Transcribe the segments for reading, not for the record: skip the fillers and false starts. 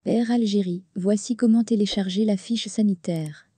Air Algérie, voici comment télécharger la fiche sanitaire.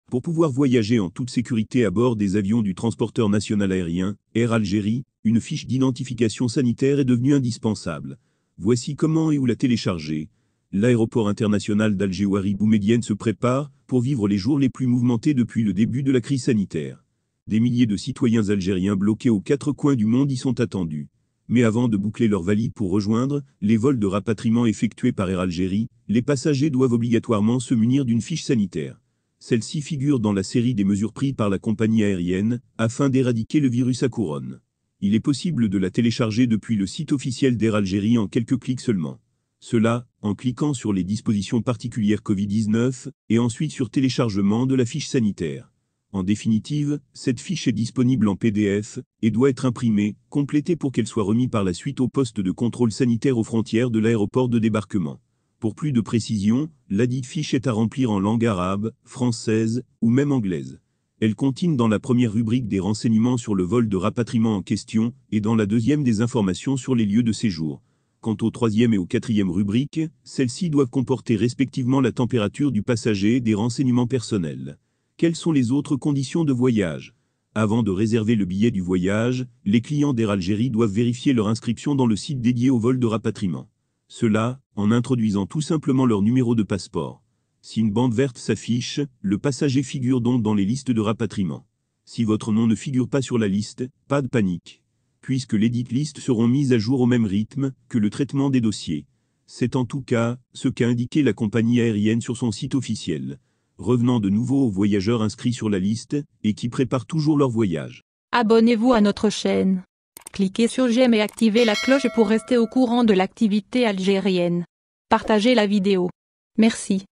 Pour pouvoir voyager en toute sécurité à bord des avions du transporteur national aérien, Air Algérie, une fiche d'identification sanitaire est devenue indispensable. Voici comment et où la télécharger. L'aéroport international d'Alger-Ouari Boumedienne se prépare pour vivre les jours les plus mouvementés depuis le début de la crise sanitaire. Des milliers de citoyens algériens bloqués aux quatre coins du monde y sont attendus. Mais avant de boucler leurs valises pour rejoindre les vols de rapatriement effectués par Air Algérie, les passagers doivent obligatoirement se munir d'une fiche sanitaire. Celle-ci figure dans la série des mesures prises par la compagnie aérienne afin d'éradiquer le virus à couronne. Il est possible de la télécharger depuis le site officiel d'Air Algérie en quelques clics seulement. Cela, en cliquant sur les dispositions particulières Covid-19 et ensuite sur téléchargement de la fiche sanitaire. En définitive, cette fiche est disponible en PDF et doit être imprimée, complétée pour qu'elle soit remise par la suite au poste de contrôle sanitaire aux frontières de l'aéroport de débarquement. Pour plus de précision, ladite fiche est à remplir en langue arabe, française ou même anglaise. Elle contient dans la première rubrique des renseignements sur le vol de rapatriement en question et dans la deuxième des informations sur les lieux de séjour. Quant aux troisième et aux quatrième rubriques, celles-ci doivent comporter respectivement la température du passager et des renseignements personnels. Quelles sont les autres conditions de voyage ? Avant de réserver le billet du voyage, les clients d'Air Algérie doivent vérifier leur inscription dans le site dédié au vol de rapatriement. Cela, en introduisant tout simplement leur numéro de passeport. Si une bande verte s'affiche, le passager figure donc dans les listes de rapatriement. Si votre nom ne figure pas sur la liste, pas de panique, puisque lesdites listes seront mises à jour au même rythme que le traitement des dossiers. C'est en tout cas ce qu'a indiqué la compagnie aérienne sur son site officiel. Revenant de nouveau aux voyageurs inscrits sur la liste et qui préparent toujours leur voyage. Abonnez-vous à notre chaîne. Cliquez sur j'aime et activez la cloche pour rester au courant de l'activité algérienne. Partagez la vidéo. Merci.